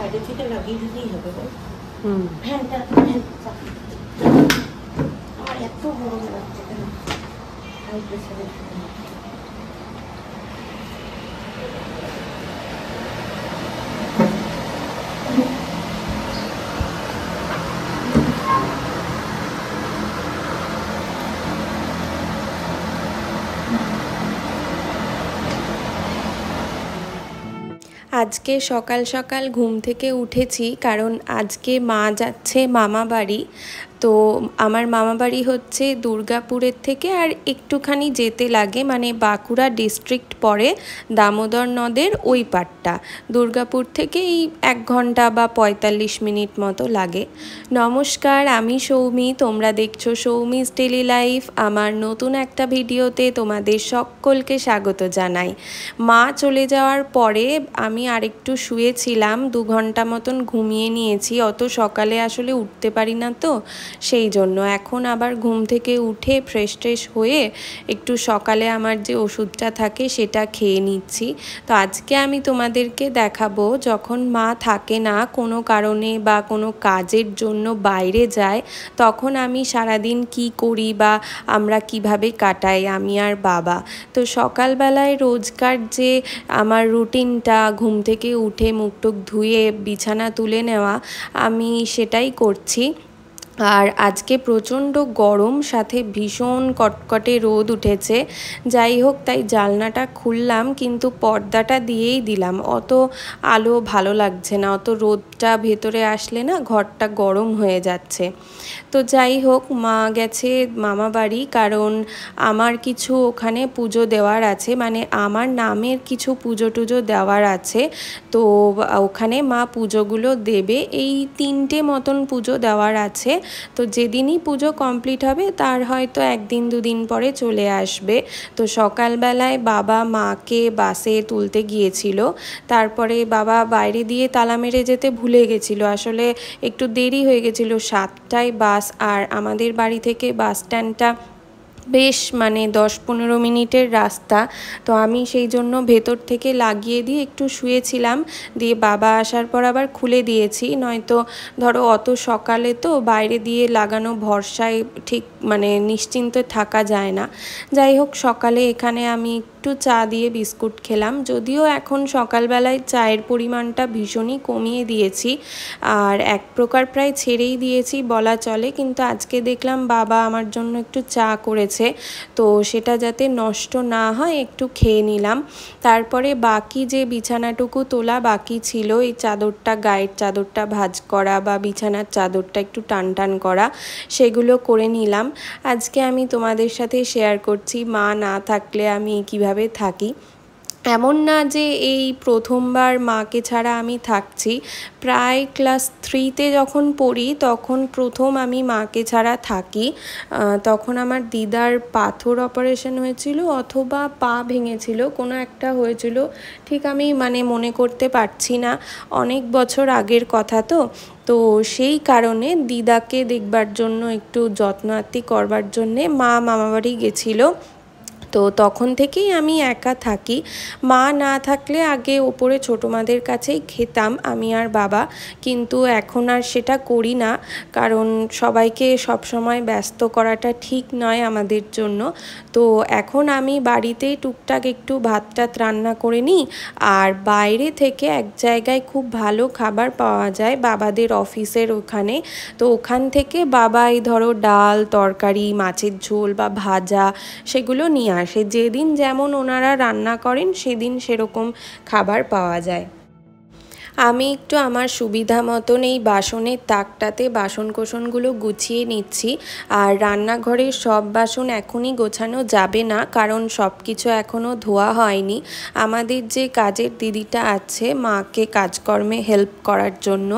বাইরে থেকে লাগিয়ে দিতেই হবে বল। ফ্যানটা আমার এত গরম লাগছে কেন, হাই প্রেসারের আজকে সকাল সকাল ঘুম থেকে উঠেছি, কারণ আজকে মা যাচ্ছে মামা বাড়ি। তো আমার মামা বাড়ি হচ্ছে দুর্গাপুরের থেকে আর একটুখানি যেতে লাগে, মানে বাঁকুড়া ডিস্ট্রিক্ট পড়ে, দামোদর নদের ওই পাটটা। দুর্গাপুর থেকে এই 1 ঘন্টা বা 45 মিনিট মতো লাগে। নমস্কার, আমি সৌমি, তোমরা দেখছো সৌমিস ডেলি লাইফ। আমার নতুন একটা ভিডিওতে তোমাদের সকলকে স্বাগত জানাই। মা চলে যাওয়ার পরে আমি আরেকটু শুয়েছিলাম, 2 ঘন্টা মতন ঘুমিয়ে নিয়েছি। অত সকালে আসলে উঠতে পারি না, তো সেই জন্য এখন আবার ঘুম থেকে উঠে ফ্রেশ ট্রেশ হয়ে একটু সকালে আমার যে ওষুধটা থাকে সেটা খেয়ে নিচ্ছি। তো আজকে আমি তোমাদেরকে দেখাবো, যখন মা থাকে না কোনো কারণে বা কোনো কাজের জন্য বাইরে যায়, তখন আমি সারাদিন কি করি বা আমরা কিভাবে কাটাই আমি আর বাবা। তো সকালবেলায় রোজকার যে আমার রুটিনটা, ঘুম থেকে উঠে মুখ টুক ধুয়ে বিছানা তুলে নেওয়া, আমি সেটাই করছি। আর আজকে প্রচণ্ড গরম, সাথে ভীষণ কটকটে রোদ উঠেছে। যাই হোক, তাই জানলাটা খুললাম, কিন্তু পর্দাটা দিয়েই দিলাম। অত আলো ভালো লাগছে না, অত রোদটা ভেতরে আসলে না ঘরটা গরম হয়ে যাচ্ছে। তো যাই হোক, মা গেছে মামা বাড়ি, কারণ আমার কিছু ওখানে পুজো দেওয়ার আছে, মানে আমার নামের কিছু পুজো টুজো দেওয়ার আছে। তো ওখানে মা পুজোগুলো দেবে, এই 3টে মতন পুজো দেওয়ার আছে। তো যেদিনই পুজো কমপ্লিট হবে তার হয়তো 1 দিন 2 দিন পরে চলে আসবে। তো সকালবেলায় বাবা মাকে বাসে তুলতে গিয়েছিল, তারপরে বাবা বাইরে দিয়ে তালা মেরে যেতে ভুলে গেছিলো। আসলে একটু দেরি হয়ে গেছিলো, 7টায় বাস, আর আমাদের বাড়ি থেকে বাস স্ট্যান্ডটা বেশ মানে 10-15 মিনিটের রাস্তা। তো আমি সেই জন্য ভেতর থেকে লাগিয়ে দিয়ে একটু শুয়েছিলাম, দিয়ে বাবা আসার পর আবার খুলে দিয়েছি। নয়তো ধরো অত সকালে তো বাইরে দিয়ে লাগানো ভরসায় ঠিক মানে নিশ্চিন্তে থাকা যায় না। যাই হোক, সকালে এখানে আমি একটু চা দিয়ে বিস্কুট খেলাম, যদিও এখন সকালবেলায় চায়ের পরিমাণটা ভীষণই কমিয়ে দিয়েছি, আর এক প্রকার প্রায় ছেড়েই দিয়েছি বলা চলে। কিন্তু আজকে দেখলাম বাবা আমার জন্য একটু চা করেছে, তো সেটা যাতে নষ্ট না হয় একটু খেয়ে নিলাম। তারপরে বাকি যে বিছানাটুকু তোলা বাকি ছিল, এই চাদরটা, গায়ের চাদরটা ভাঁজ করা বা বিছানার চাদরটা একটু টান টান করা, সেগুলো করে নিলাম। আজকে আমি তোমাদের সাথে শেয়ার করছি মা না থাকলে আমি কিভাবে থাকি। এমন না যে এই প্রথমবার মাকে ছাড়া আমি থাকছি, প্রায় ক্লাস 3তে যখন পড়ি তখন প্রথম আমি মাকে ছাড়া থাকি। তখন আমার দিদার পাথর অপারেশন হয়েছিল, অথবা পা ভেঙেছিল, কোনো একটা হয়েছিল, ঠিক আমি মানে মনে করতে পারছি না, অনেক বছর আগের কথা। তো সেই কারণে দিদাকে দেখবার জন্য, একটু যত্ন আত্তি করবার জন্যে মা মামাবাড়ি গেছিলো। তো তখন থেকেই আমি একা থাকি। মা না থাকলে আগে ওপরে ছোটো মাদের কাছেই খেতাম আমি আর বাবা, কিন্তু এখন আর সেটা করি না, কারণ সবাইকে সবসময় ব্যস্ত করাটা ঠিক নয় আমাদের জন্য। তো এখন আমি বাড়িতেই টুকটাক একটু ভাত টাত রান্না করে নিই, আর বাইরে থেকে এক জায়গায় খুব ভালো খাবার পাওয়া যায় বাবাদের অফিসের ওখানে। তো ওখান থেকে বাবা এই ধরো ডাল তরকারি, মাছের ঝোল বা ভাজা, সেগুলো নিয়ে আসে। যেদিন যেমন ওনারা রান্না করেন সেদিন সেরকম খাবার পাওয়া যায়। আমি একটু আমার সুবিধা মতন এই বাসনের তাকটাতে বাসন কোসনগুলো গুছিয়ে নিচ্ছি। আর রান্নাঘরের সব বাসন এখনই গোছানো যাবে না, কারণ সব কিছু এখনও ধোয়া হয়নি। আমাদের যে কাজের দিদিটা আছে মাকে কাজকর্মে হেল্প করার জন্য,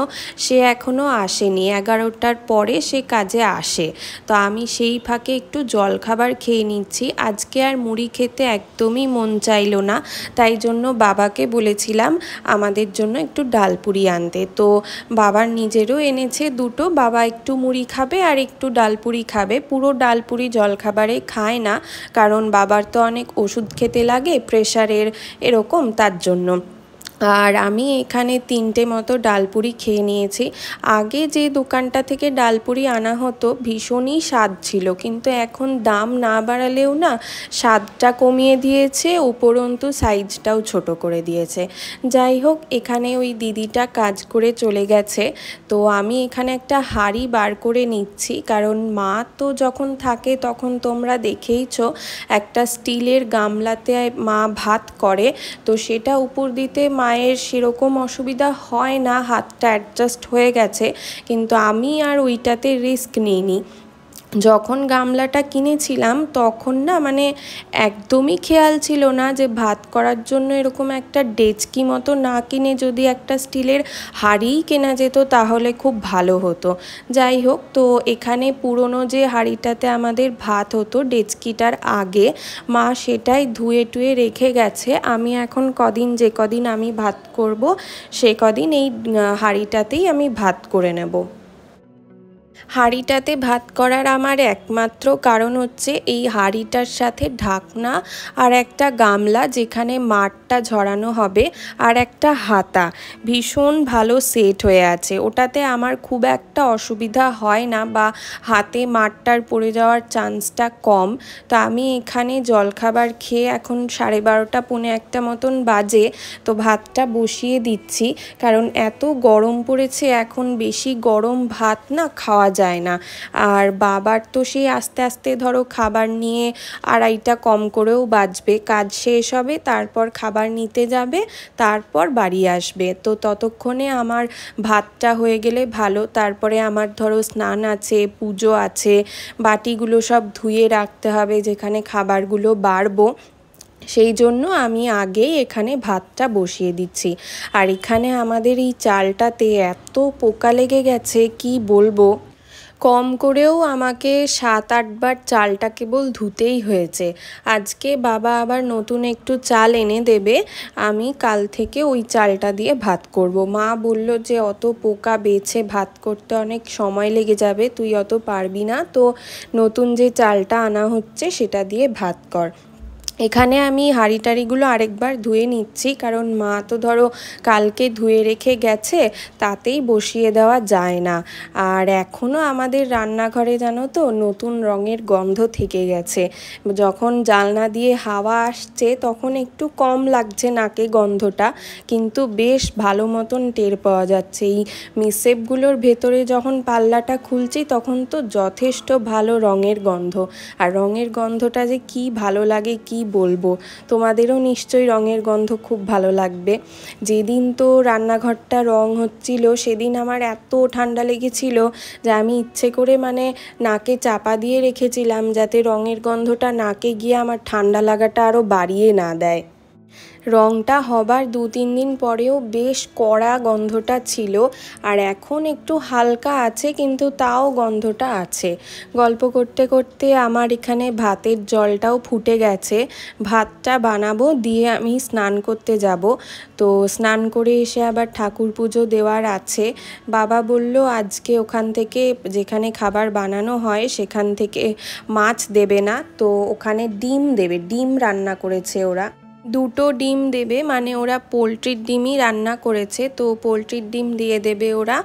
সে এখনও আসেনি, 11টার পরে সে কাজে আসে। তো আমি সেই ফাঁকে একটু জলখাবার খেয়ে নিচ্ছি। আজকে আর মুড়ি খেতে একদমই মন চাইলো না, তাই জন্য বাবাকে বলেছিলাম আমাদের জন্য একটু ডালপুরি আনতে। তো বাবার নিজেরও এনেছে 2টো, বাবা একটু মুড়ি খাবে আর একটু ডালপুরি খাবে। পুরো ডালপুরি জলখাবারে খায় না, কারণ বাবার তো অনেক ওষুধ খেতে লাগে প্রেশারের, এরকম, তার জন্য। আর আমি এখানে 3টে মতো ডালপুরি খেয়ে নিয়েছি। আগে যে দোকানটা থেকে ডালপুরি আনা হতো ভীষণই স্বাদ ছিল, কিন্তু এখন দাম না বাড়ালেও না স্বাদটা কমিয়ে দিয়েছে, উপরন্তু সাইজটাও ছোট করে দিয়েছে। যাই হোক, এখানে ওই দিদিটা কাজ করে চলে গেছে, তো আমি এখানে একটা হাঁড়ি বার করে নিচ্ছি, কারণ মা তো যখন থাকে তখন তোমরা দেখেইছো একটা স্টিলের গামলাতে মা ভাত করে, তো সেটা উপর দিতে মায়ের সেরকম অসুবিধা হয় না, হাতটা অ্যাডজাস্ট হয়ে গেছে, কিন্তু আমি আর ওইটাতে রিস্ক নিইনি। যখন গামলাটা কিনেছিলাম তখন না মানে একদমই খেয়াল ছিল না যে ভাত করার জন্য এরকম একটা ডেচকি মতো না কিনে যদি একটা স্টিলের হাঁড়িই কেনা যেত তাহলে খুব ভালো হতো। যাই হোক, তো এখানে পুরনো যে হাঁড়িটাতে আমাদের ভাত হতো ডেচকিটার আগে, মা সেটাই ধুয়ে টুয়ে রেখে গেছে। আমি এখন যে কদিন আমি ভাত করব সে কদিন এই হাঁড়িটাতেই আমি ভাত করে নেব। হাঁড়িটাতে ভাত করার আমার একমাত্র কারণ হচ্ছে এই হাঁড়িটার সাথে ঢাকনা আর একটা গামলা যেখানে মাড়টা ঝরানো হবে আর একটা হাতা ভীষণ ভালো সেট হয়ে আছে, ওটাতে আমার খুব একটা অসুবিধা হয় না বা হাতে মাড়টার পড়ে যাওয়ার চান্সটা কম। তো আমি এখানে জলখাবার খেয়ে এখন 12:30 পৌনে 1 মতন বাজে, তো ভাতটা বসিয়ে দিচ্ছি, কারণ এত গরম পড়েছে এখন বেশি গরম ভাত না খাওয়া যায় না। আর বাবার তো সেই আস্তে আস্তে ধরো খাবার নিয়ে 2:30 কম করেও বাজবে, কাজ শেষ হবে, তারপর খাবার নিতে যাবে, তারপর বাড়ি আসবে, তো ততক্ষণে আমার ভাতটা হয়ে গেলে ভালো। তারপরে আমার ধরো স্নান আছে, পুজো আছে, বাটিগুলো সব ধুয়ে রাখতে হবে যেখানে খাবারগুলো বাড়বো, সেই জন্য আমি আগেই এখানে ভাতটা বসিয়ে দিচ্ছি। আর এখানে আমাদের এই চালটাতে এত পোকা লেগে গেছে কি বলবো, কম করেও আমাকে 7-8 বার চালটা কেবল ধুতেই হয়েছে। আজকে বাবা আবার নতুন একটু চাল এনে দেবে, আমি কাল থেকে ওই চালটা দিয়ে ভাত করব। মা বলল যে অত পোকা বেছে ভাত করতে অনেক সময় লেগে যাবে, তুই অত পারবি না, তো নতুন যে চালটা আনা হচ্ছে সেটা দিয়ে ভাত কর। এখানে আমি হাঁড়ি টাড়িগুলো আরেকবার ধুয়ে নিচ্ছি, কারণ মা তো ধরো কালকে ধুয়ে রেখে গেছে, তাতেই বসিয়ে দেওয়া যায় না। আর এখনও আমাদের রান্নাঘরে জানো তো নতুন রঙের গন্ধ থেকে গেছে, যখন জানলা দিয়ে হাওয়া আসছে তখন একটু কম লাগছে নাকে গন্ধটা, কিন্তু বেশ ভালো মতন টের পাওয়া যাচ্ছে। এই মিসেপগুলোর ভেতরে যখন পাল্লাটা খুলছি তখন তো যথেষ্ট ভালো রঙের গন্ধ, আর রঙের গন্ধটা যে কি ভালো লাগে কি বলবো, তোমাদেরও নিশ্চয়ই রঙের গন্ধ খুব ভালো লাগবে। যেদিন তো রান্নাঘরটা রং হচ্ছিল সেদিন আমার এত ঠান্ডা লেগেছিল যে আমি ইচ্ছে করে মানে নাকে চাপা দিয়ে রেখেছিলাম যাতে রঙের গন্ধটা নাকে গিয়ে আমার ঠান্ডা লাগাটা আরও বাড়িয়ে না দেয়। রঙটা হবার 2-3 দিন পরেও বেশ কড়া গন্ধটা ছিল, আর এখন একটু হালকা আছে কিন্তু তাও গন্ধটা আছে। গল্প করতে করতে আমার এখানে ভাতের জলটাও ফুটে গেছে, ভাতটা বানাবো, দিয়ে আমি স্নান করতে যাব। তো স্নান করে এসে আবার ঠাকুর পুজো দেওয়ার আছে। বাবা বলল আজকে ওখান থেকে যেখানে খাবার বানানো হয় সেখান থেকে মাছ দেবে না, তো ওখানে ডিম দেবে, ডিম রান্না করেছে ওরা, 2টো ডিম দেবে, মানে ওরা পোলট্রির ডিমই রান্না করেছে, তো পোলট্রির ডিম দিয়ে দেবে ওরা।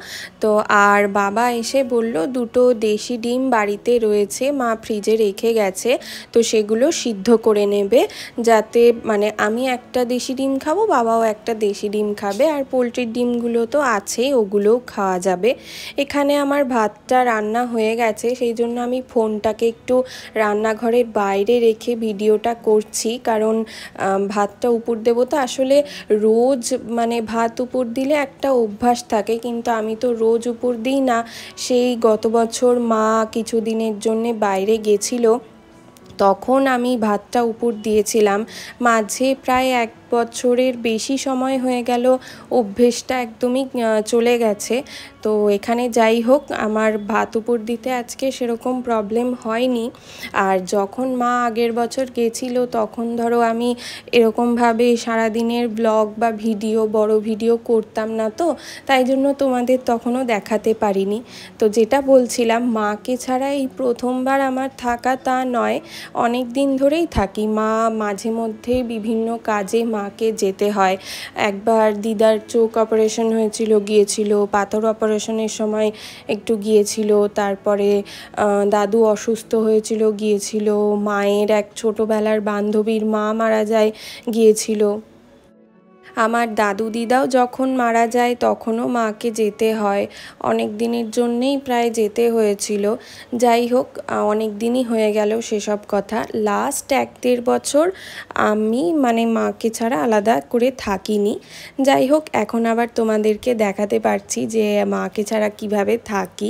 তো আর বাবা এসে বলল 2টো দেশি ডিম বাড়িতে রয়েছে, মা ফ্রিজে রেখে গেছে, তো সেগুলো সিদ্ধ করে নেবে, যাতে মানে আমি একটা দেশি ডিম খাবো, বাবাও একটা দেশি ডিম খাবে, আর পোলট্রির ডিমগুলো তো আছেই, ওগুলোও খাওয়া যাবে। এখানে আমার ভাতটা রান্না হয়ে গেছে, সেই জন্য আমি ফোনটাকে একটু রান্নাঘরের বাইরে রেখে ভিডিওটা করছি, কারণ ভাতটা উপর দেবো তো আসলে রোজ মানে ভাত উপর দিলে একটা অভ্যাস থাকে, কিন্তু আমি তো রোজ উপর দিই না। সেই গত বছর মা কিছুদিনের জন্যে বাইরে গেছিলো, তখন আমি ভাতটা উপর দিয়েছিলাম, মাঝে প্রায় 1 বছরের বেশি সময় হয়ে গেল, অভ্যেসটা একদমই চলে গেছে। তো এখানে যাই হোক, আমার ভাত উপর দিতে আজকে সেরকম প্রবলেম হয়নি। আর যখন মা আগের বছর গেছিলো তখন ধরো আমি এরকমভাবে সারাদিনের ব্লগ বা ভিডিও বড় ভিডিও করতাম না, তো তাই জন্য তোমাদের তখনও দেখাতে পারিনি। তো যেটা বলছিলাম, মাকে ছাড়া এই প্রথমবার আমার থাকা তা নয়, অনেক দিন ধরেই থাকি। মা মাঝে মধ্যে বিভিন্ন কাজে মাকে যেতে হয়। একবার দিদার চোখ অপারেশন হয়েছিল, গিয়েছিল। পাথর অপারেশনের সময় একটু গিয়েছিল। তারপরে দাদু অসুস্থ হয়েছিল, গিয়েছিল। মায়ের এক ছোটোবেলার বান্ধবীর মা মারা যায়, গিয়েছিল। আমার দাদু দিদাও যখন মারা যায় তখনও মাকে যেতে হয়। অনেক দিনের জন্যেই প্রায় যেতে হয়েছিল। যাই হোক, অনেক দিনই হয়ে গেল সেসব কথা। লাস্ট 1-1.5 বছর আমি মাকে ছাড়া আলাদা করে থাকিনি। যাই হোক, এখন আবার তোমাদেরকে দেখাতে পারছি যে মাকে ছাড়া কিভাবে থাকি।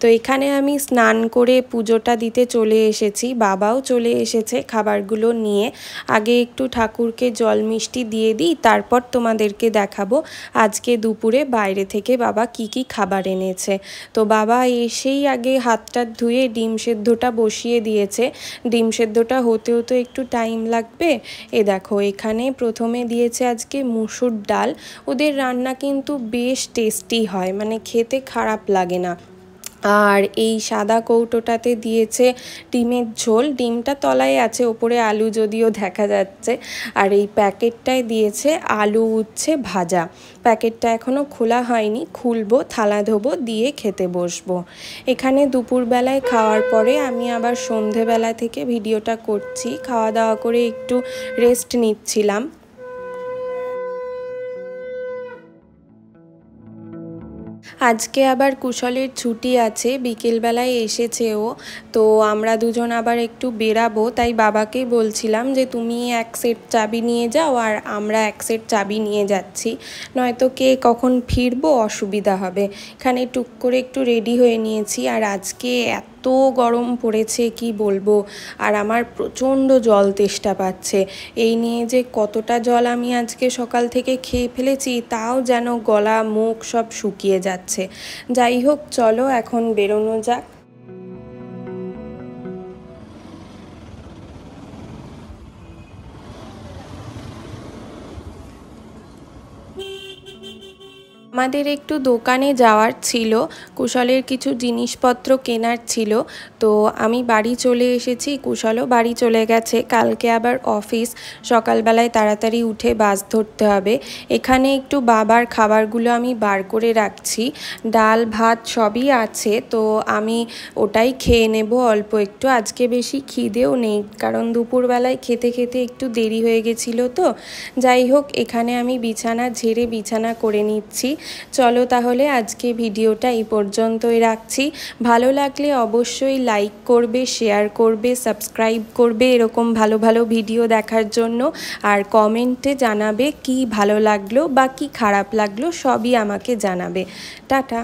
তো এখানে আমি স্নান করে পুজোটা দিতে চলে এসেছি। বাবাও চলে এসেছে খাবারগুলো নিয়ে। আগে একটু ঠাকুরকে জল মিষ্টি দিয়ে দিই, তারপর তোমাদেরকে দেখাবো আজকে দুপুরে বাইরে থেকে বাবা কি কি খাবার এনেছে। তো বাবা এসেই আগে হাতটা ধুয়ে ডিম সেদ্ধটা বসিয়ে দিয়েছে। ডিম সেদ্ধটা হতে হতে একটু টাইম লাগবে। দেখো, এখানে প্রথমে দিয়েছে আজকে মুসুর ডাল। ওদের রান্না কিন্তু বেশ টেস্টি হয়, খেতে খারাপ লাগে না। আর এই সাদা কৌটোটাতে দিয়েছে ডিমের ঝোল। ডিমটা তলায় আছে, ওপরে আলু যদিও দেখা যাচ্ছে। আর এই প্যাকেটটায় দিয়েছে আলু উচ্ছে ভাজা। প্যাকেটটা এখনও খোলা হয়নি, খুলবো, থালা ধোবো, দিয়ে খেতে বসবো। এখানে দুপুরবেলায় খাওয়ার পরে আমি আবার সন্ধেবেলা থেকে ভিডিওটা করছি। খাওয়া দাওয়া করে একটু রেস্ট নিচ্ছিলাম। আজকে আবার কুশলের ছুটি আছে, বিকেলবেলায় এসেছে ও। তো আমরা দুজন আবার একটু বেরাবো, তাই বাবাকে বলছিলাম যে তুমি এক সেট চাবি নিয়ে যাও আর আমরা এক সেট চাবি নিয়ে যাচ্ছি, নয়তো কে কখন ফিরবো অসুবিধা হবে। এখানে টুক করে একটু রেডি হয়ে নিয়েছি। আর আজকে এত গরম পড়েছে কি বলবো। আর আমার প্রচণ্ড জল তেষ্টা পাচ্ছে। এই নিয়ে যে কতটা জল আমি আজকে সকাল থেকে খেয়ে ফেলেছি, তাও যেন গলা মুখ সব শুকিয়ে যাচ্ছে। যাই হোক, চলো এখন বেরোনো যাক। আমাদের একটু দোকানে যাওয়ার ছিল, কুশলের কিছু জিনিসপত্র কেনার ছিল। তো আমি বাড়ি চলে এসেছি, কুশলও বাড়ি চলে গেছে। কালকে আবার অফিস, সকালবেলায় তাড়াতাড়ি উঠে বাস ধরতে হবে। এখানে একটু বাবার খাবারগুলো আমি বার করে রাখছি। ডাল ভাত সবই আছে, তো আমি ওটাই খেয়ে নেব অল্প একটু। আজকে বেশি খিদেও নেই, কারণ দুপুরবেলায় খেতে খেতে একটু দেরি হয়ে গেছিলো। তো যাই হোক, এখানে আমি বিছানা ঝেড়ে বিছানা করে নিচ্ছি। চলো তাহলে আজকে ভিডিওটা এই পর্যন্তই রাখছি। ভালো লাগলে অবশ্যই লাইক করবে, শেয়ার করবে, সাবস্ক্রাইব করবে এরকম ভালো ভালো ভিডিও দেখার জন্য। আর কমেন্টে জানাবে কি ভালো লাগলো বা কি খারাপ লাগলো, সবই আমাকে জানাবে। টাটা।